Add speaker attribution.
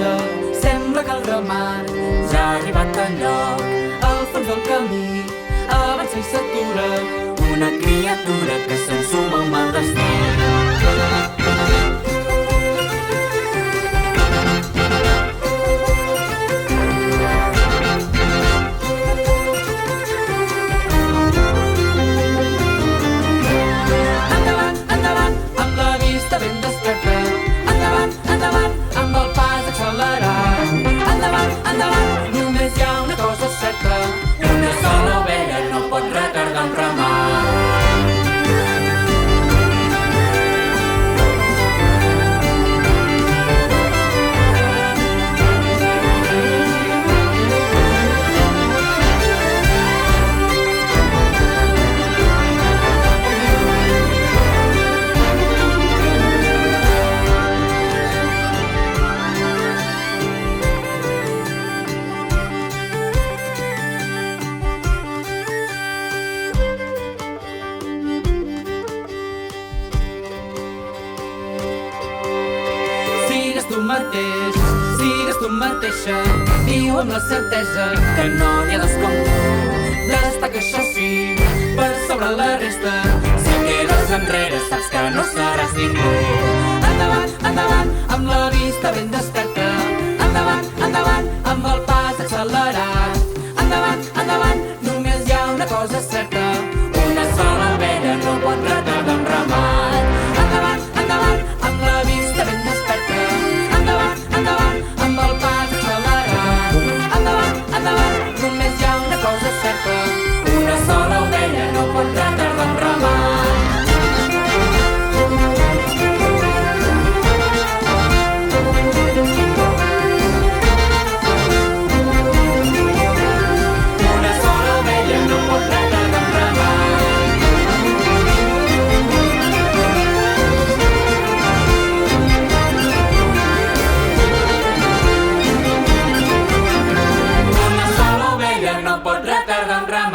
Speaker 1: aventura, sembla que el ramat ja ha arribat enlloc. Al fons del camí avança i s'atura una criatura que s'ensuma un mal destí. Ben desperta, endavant, endavant, amb el pas accelerat. Endavant, endavant, només hi ha una cosa certa: una sola ovella no pot retardar un ramat. Sigues tu mateixa, viu amb la certesa que no n'hi ha dos com tu. Destaca, això sí, per sobre la resta. Si quedes enrere saps que no seràs ningú. Endavant, endavant, amb la vista ben desperta. Endavant, endavant, amb el pas accelerat. Endavant, endavant, només hi ha una cosa certa: una sola ovella no pot retardar un ramat. Endavant, endavant, amb la vista ben desperta. Endavant, endavant, amb el pas accelerat. Endavant, endavant, només hi ha una cosa certa: una sola ovella no pot retardar un ramat. Una sola ovella no pot retardar un ramat. Una sola ovella no pot retardar un ramat.